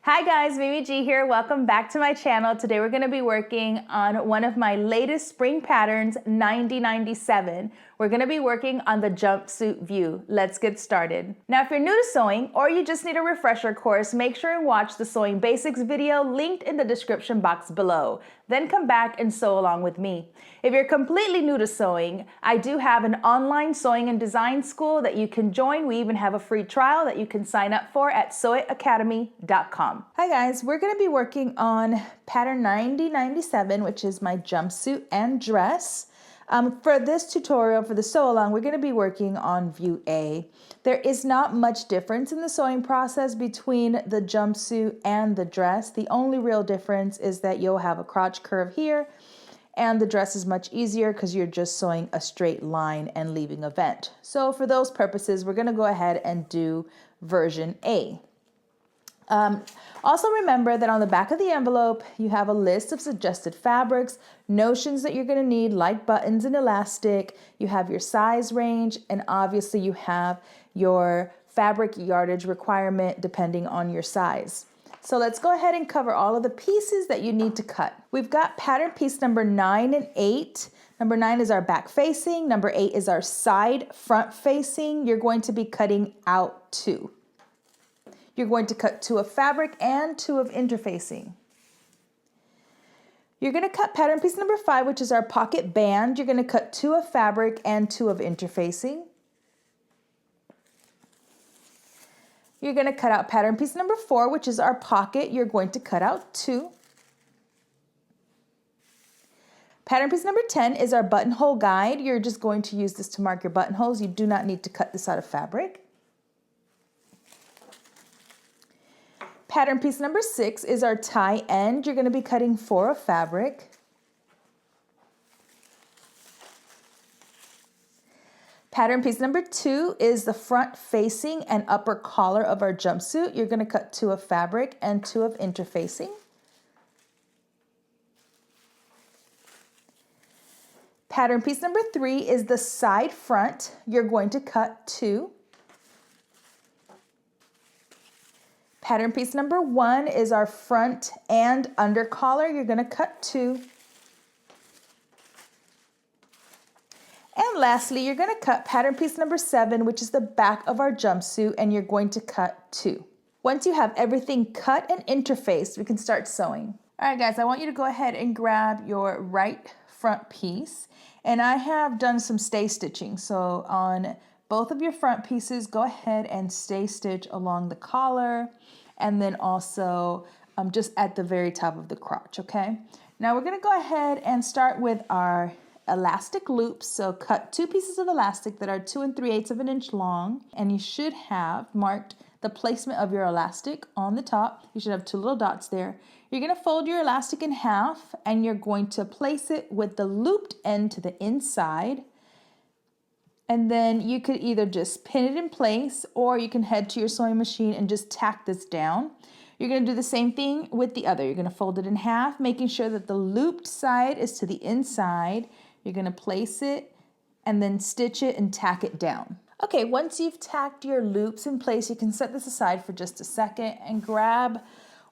Hi guys, Mimi G here. Welcome back to my channel. Today we're going to be working on one of my latest spring patterns, 9097. We're going to be working on the jumpsuit view. Let's get started. Now, if you're new to sewing or you just need a refresher course, make sure and watch the Sewing Basics video linked in the description box below. Then come back and sew along with me. If you're completely new to sewing, I do have an online sewing and design school that you can join. We even have a free trial that you can sign up for at sewitacademy.com. Hi guys, we're going to be working on pattern 9097, which is my jumpsuit and dress. For this tutorial, for the sew along, we're going to be working on view A. There is not much difference in the sewing process between the jumpsuit and the dress. The only real difference is that you'll have a crotch curve here, and the dress is much easier because you're just sewing a straight line and leaving a vent. So for those purposes, we're going to go ahead and do version A. Also remember that on the back of the envelope, you have a list of suggested fabrics, notions that you're going to need like buttons and elastic. You have your size range, and obviously you have your fabric yardage requirement depending on your size. So let's go ahead and cover all of the pieces that you need to cut. We've got pattern piece number 9 and 8. Number 9 is our back facing. Number 8 is our side front facing. You're going to be cutting out 2. You're going to cut 2 of fabric and 2 of interfacing. You're going to cut pattern piece number 5, which is our pocket band. You're going to cut 2 of fabric and 2 of interfacing. You're going to cut out pattern piece number 4, which is our pocket. You're going to cut out 2. Pattern piece number 10 is our buttonhole guide. You're just going to use this to mark your buttonholes. You do not need to cut this out of fabric. Pattern piece number 6 is our tie end. You're going to be cutting 4 of fabric. Pattern piece number 2 is the front facing and upper collar of our jumpsuit. You're going to cut 2 of fabric and 2 of interfacing. Pattern piece number 3 is the side front. You're going to cut 2. Pattern piece number 1 is our front and under collar. You're going to cut 2. And lastly, you're going to cut pattern piece number 7, which is the back of our jumpsuit, and you're going to cut 2. Once you have everything cut and interfaced, we can start sewing. All right, guys, I want you to go ahead and grab your right front piece. And I have done some stay stitching. So on both of your front pieces, go ahead and stay stitch along the collar and then also just at the very top of the crotch, okay? Now we're gonna go ahead and start with our elastic loops. So cut 2 pieces of elastic that are 2 3/8 of an inch long, and you should have marked the placement of your elastic on the top. You should have 2 little dots there. You're gonna fold your elastic in half, and you're going to place it with the looped end to the inside. And then you could either just pin it in place, or you can head to your sewing machine and just tack this down. You're going to do the same thing with the other. You're going to fold it in half, making sure that the looped side is to the inside. You're going to place it and then stitch it and tack it down. Okay, once you've tacked your loops in place, you can set this aside for just a second and grab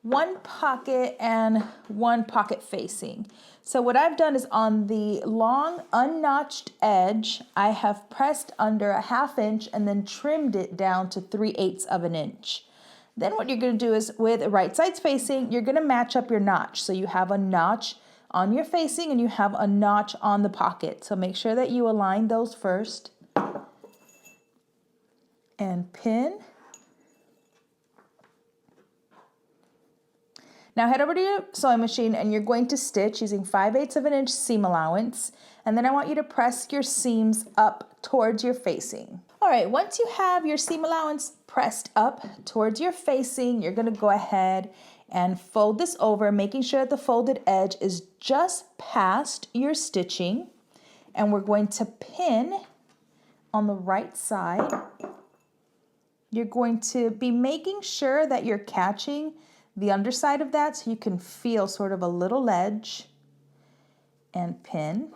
1 pocket and 1 pocket facing. So what I've done is on the long unnotched edge, I have pressed under a 1/2 inch and then trimmed it down to 3/8 of an inch. Then what you're going to do is with right sides facing, you're going to match up your notch. So you have a notch on your facing and you have a notch on the pocket. So make sure that you align those first and pin. Now head over to your sewing machine and you're going to stitch using 5/8 of an inch seam allowance. And then I want you to press your seams up towards your facing. All right, once you have your seam allowance pressed up towards your facing, you're going to go ahead and fold this over, making sure that the folded edge is just past your stitching. And we're going to pin on the right side. You're going to be making sure that you're catching the underside of that so you can feel sort of a little ledge, and pin.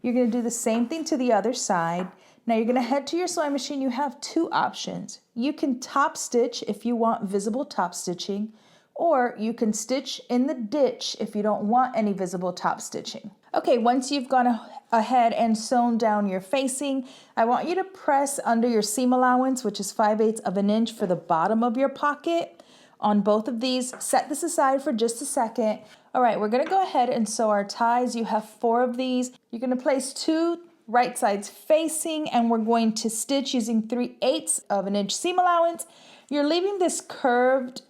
You're going to do the same thing to the other side. Now you're going to head to your sewing machine. You have two options. You can top stitch if you want visible top stitching, or you can stitch in the ditch if you don't want any visible top stitching. Okay, once you've gone ahead and sewn down your facing, I want you to press under your seam allowance, which is 5/8 of an inch for the bottom of your pocket. On both of these, set this aside for just a second. All right, we're gonna go ahead and sew our ties. You have 4 of these. You're gonna place 2 right sides facing, and we're going to stitch using 3/8 of an inch seam allowance. You're leaving this curved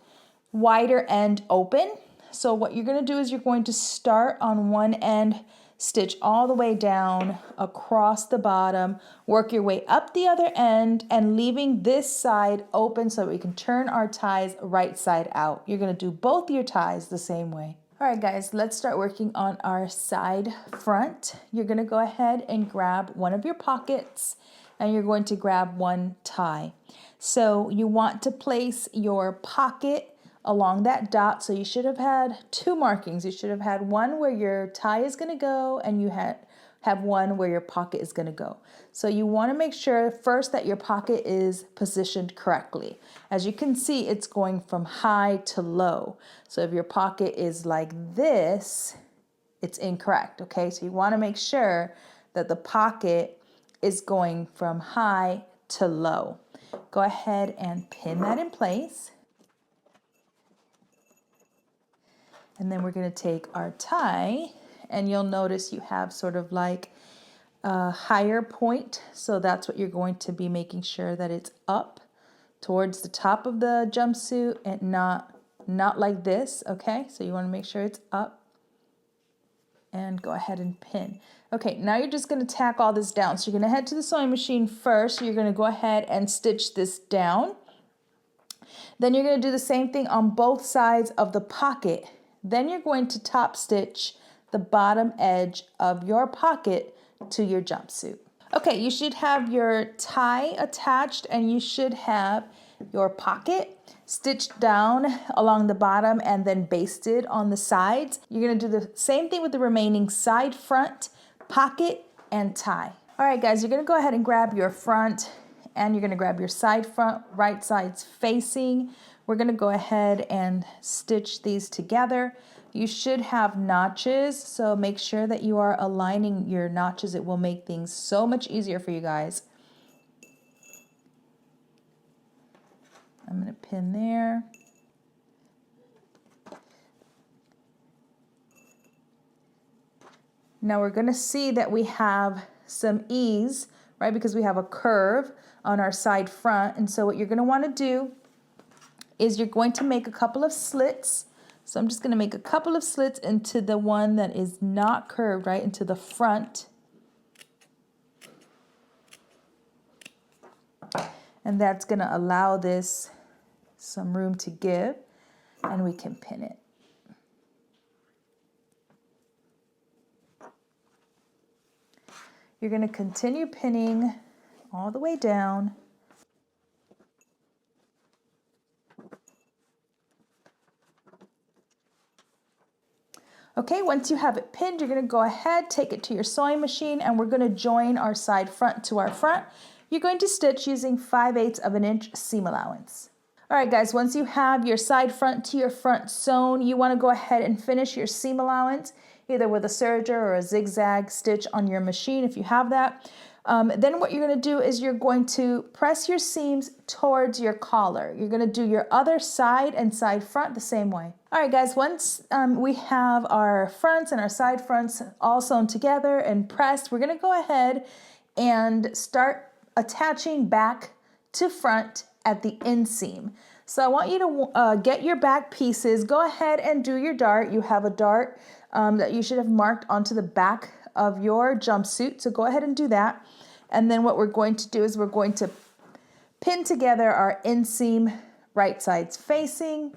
wider end open. So what you're going to do is you're going to start on one end, stitch all the way down across the bottom, work your way up the other end, and leaving this side open so we can turn our ties right side out. You're going to do both your ties the same way. All right, guys, let's start working on our side front. You're going to go ahead and grab one of your pockets, and you're going to grab one tie. So you want to place your pocket along that dot. So you should have had 2 markings. You should have had one where your tie is going to go, and you have one where your pocket is going to go. So you want to make sure first that your pocket is positioned correctly. As you can see, it's going from high to low. So if your pocket is like this, it's incorrect. Okay, so you want to make sure that the pocket is going from high to low. Go ahead and pin that in place. And then we're going to take our tie, and you'll notice you have sort of like a higher point. So that's what you're going to be making sure that it's up towards the top of the jumpsuit and not like this. Okay, so you want to make sure it's up, and go ahead and pin. Okay, now you're just going to tack all this down. So you're going to head to the sewing machine first. You're going to go ahead and stitch this down. Then you're going to do the same thing on both sides of the pocket. Then you're going to top stitch the bottom edge of your pocket to your jumpsuit. Okay, you should have your tie attached, and you should have your pocket stitched down along the bottom and then basted on the sides. You're going to do the same thing with the remaining side, front, pocket, and tie. All right, guys, you're going to go ahead and grab your front, and you're going to grab your side front, right sides facing. We're going to go ahead and stitch these together. You should have notches, so make sure that you are aligning your notches. It will make things so much easier for you guys. I'm going to pin there. Now we're going to see that we have some ease, right? Because we have a curve on our side front. And so what you're going to want to do is you're going to make a couple of slits. So I'm just going to make a couple of slits into the one that is not curved, right, into the front. And that's going to allow this some room to give, and we can pin it. You're going to continue pinning all the way down. Okay, once you have it pinned, you're going to go ahead, take it to your sewing machine, and we're going to join our side front to our front. You're going to stitch using 5/8 of an inch seam allowance. All right, guys, once you have your side front to your front sewn, you want to go ahead and finish your seam allowance, either with a serger or a zigzag stitch on your machine if you have that. Then what you're going to do is you're going to press your seams towards your collar. You're going to do your other side and side front the same way. All right, guys, once we have our fronts and our side fronts all sewn together and pressed, we're going to go ahead and start attaching back to front at the inseam. So I want you to get your back pieces. Go ahead and do your dart. You have a dart that you should have marked onto the back of your jumpsuit. So go ahead and do that. And then what we're going to do is we're going to pin together our inseam right sides facing.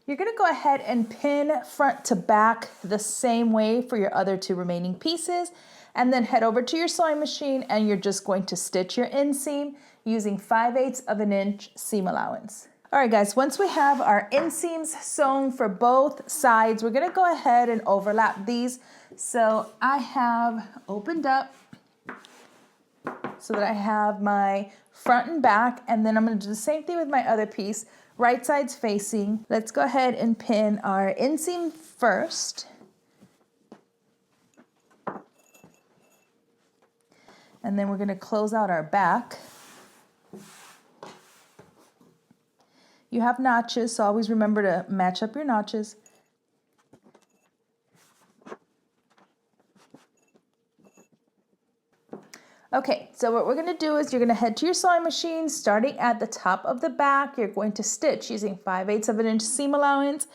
You're going to go ahead and pin front to back the same way for your other 2 remaining pieces, and then head over to your sewing machine, and you're just going to stitch your inseam using 5/8 of an inch seam allowance. All right, guys, once we have our inseams sewn for both sides, we're gonna go ahead and overlap these. So I have opened up so that I have my front and back, and then I'm gonna do the same thing with my other piece, right sides facing. Let's go ahead and pin our inseam first. And then we're gonna close out our back. You have notches, so always remember to match up your notches. Okay, so what we're gonna do is you're gonna head to your sewing machine, starting at the top of the back. You're going to stitch using 5/8 of an inch seam allowance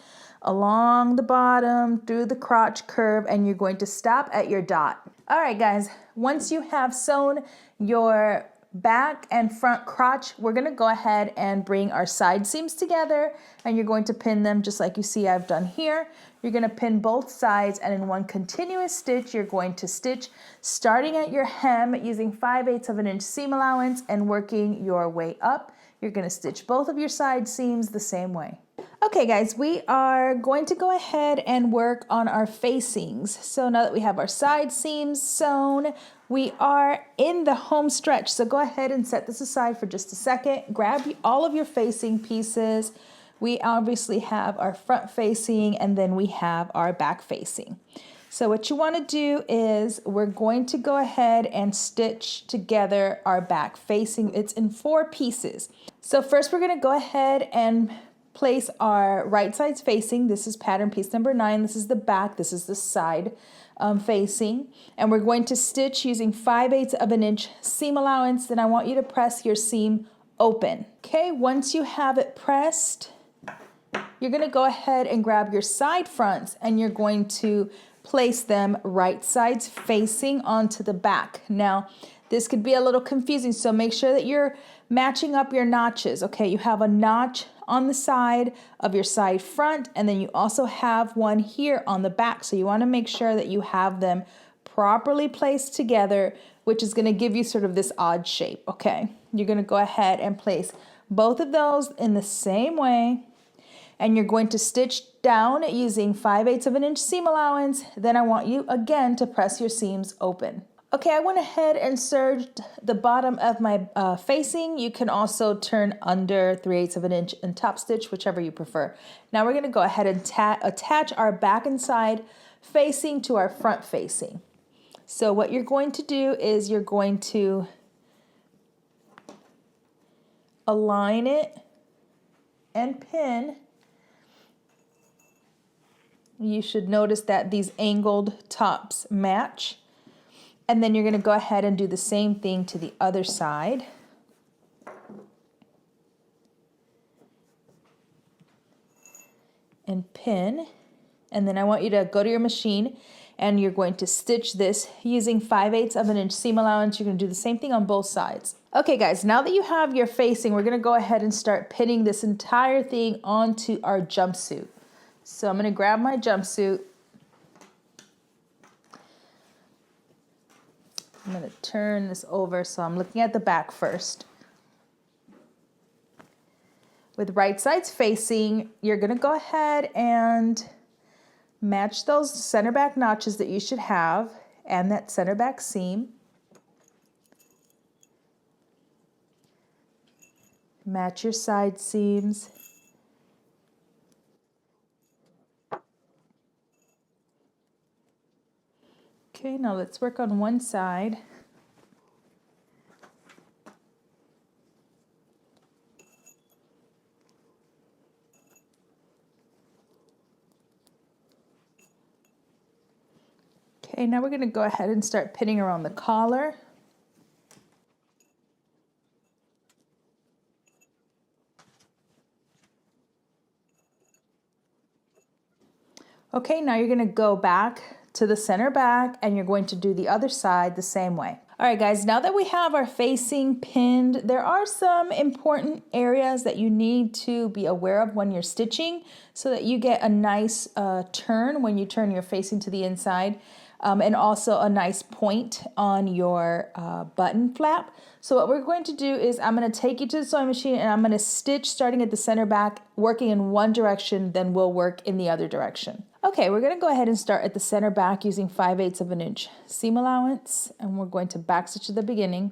along the bottom, through the crotch curve, and you're going to stop at your dot. All right, guys, once you have sewn your back and front crotch, we're gonna go ahead and bring our side seams together, and you're going to pin them just like you see I've done here. You're gonna pin both sides, and in one continuous stitch, you're going to stitch starting at your hem using 5/8 of an inch seam allowance and working your way up. You're gonna stitch both of your side seams the same way. Okay, guys, we are going to go ahead and work on our facings. So now that we have our side seams sewn, we are in the home stretch. So go ahead and set this aside for just a second. Grab all of your facing pieces. We obviously have our front facing, and then we have our back facing. So what you want to do is we're going to go ahead and stitch together our back facing. It's in 4 pieces. So first we're going to go ahead and place our right sides facing. This is pattern piece number 9. This is the back. This is the side facing. And we're going to stitch using 5/8 of an inch seam allowance. Then I want you to press your seam open. Okay, once you have it pressed, you're going to go ahead and grab your side fronts, and you're going to place them right sides facing onto the back. Now, this could be a little confusing, so make sure that you're matching up your notches. Okay, you have a notch on the side of your side front, and then you also have one here on the back. So you want to make sure that you have them properly placed together, which is going to give you sort of this odd shape. Okay, you're going to go ahead and place both of those in the same way, and you're going to stitch down using 5/8 of an inch seam allowance. Then I want you again to press your seams open. Okay, I went ahead and serged the bottom of my facing. You can also turn under 3/8 of an inch and top stitch, whichever you prefer. Now we're going to go ahead and attach our back and side facing to our front facing. So what you're going to do is you're going to align it and pin. You should notice that these angled tops match. And then you're going to go ahead and do the same thing to the other side. And pin. And then I want you to go to your machine, and you're going to stitch this using 5/8 of an inch seam allowance. You're going to do the same thing on both sides. Okay, guys, now that you have your facing, we're going to go ahead and start pinning this entire thing onto our jumpsuit. So I'm going to grab my jumpsuit. I'm going to turn this over so I'm looking at the back first. With right sides facing, you're going to go ahead and match those center back notches that you should have and that center back seam. Match your side seams. Okay, now let's work on one side. Okay, now we're going to go ahead and start pinning around the collar. Okay, now you're going to go back to the center back, and you're going to do the other side the same way. All right, guys, now that we have our facing pinned, there are some important areas that you need to be aware of when you're stitching so that you get a nice turn when you turn your facing to the inside. and also a nice point on your button flap. So what we're going to do is I'm going to take you to the sewing machine and I'm going to stitch starting at the center back, working in one direction, then we'll work in the other direction. Okay, we're going to go ahead and start at the center back using 5/8 of an inch seam allowance, and we're going to back stitch at the beginning.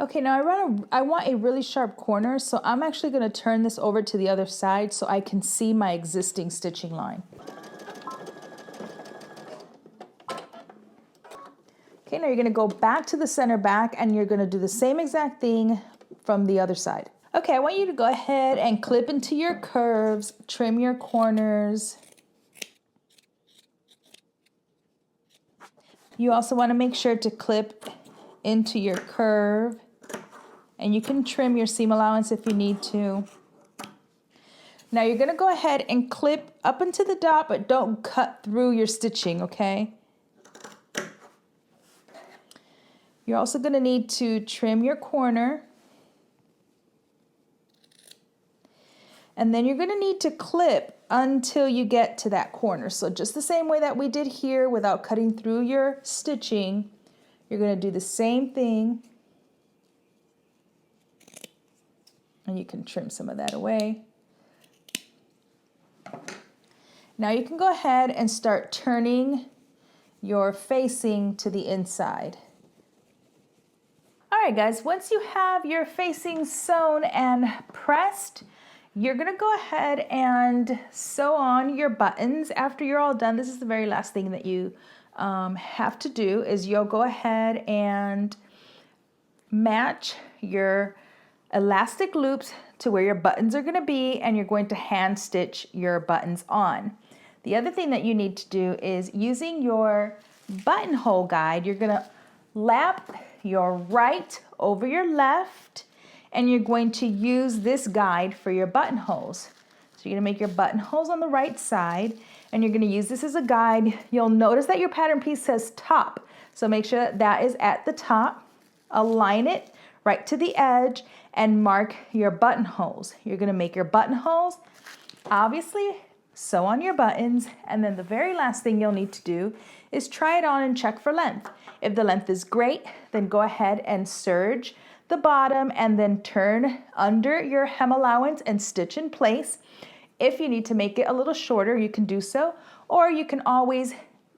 Okay, now I want a really sharp corner, so I'm actually going to turn this over to the other side so I can see my existing stitching line. Okay, now you're going to go back to the center back and you're going to do the same exact thing from the other side. Okay, I want you to go ahead and clip into your curves, trim your corners. You also want to make sure to clip into your curve. And you can trim your seam allowance if you need to. Now you're going to go ahead and clip up into the dot, but don't cut through your stitching, okay? You're also going to need to trim your corner. And then you're going to need to clip until you get to that corner. So just the same way that we did here without cutting through your stitching, you're going to do the same thing. And you can trim some of that away. Now you can go ahead and start turning your facing to the inside. All right, guys, once you have your facing sewn and pressed, you're gonna go ahead and sew on your buttons. After you're all done, this is the very last thing that you have to do is you'll go ahead and match your elastic loops to where your buttons are going to be, and you're going to hand stitch your buttons on. The other thing that you need to do is using your buttonhole guide, you're going to lap your right over your left, and you're going to use this guide for your buttonholes. So you're going to make your buttonholes on the right side, and you're going to use this as a guide. You'll notice that your pattern piece says top, so make sure that that is at the top. Align it right to the edge and mark your buttonholes. You're going to make your buttonholes, obviously sew on your buttons, and then the very last thing you'll need to do is try it on and check for length. If the length is great, then go ahead and serge the bottom and then turn under your hem allowance and stitch in place. If you need to make it a little shorter, you can do so, or you can always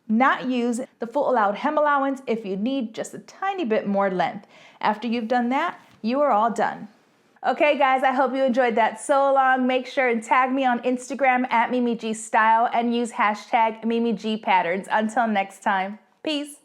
not use the full allowed hem allowance if you need just a tiny bit more length. After you've done that, you are all done. Okay guys, I hope you enjoyed that sew along. Make sure and tag me on Instagram at MimiGStyle and use hashtag MimiGPatterns. Until next time, peace.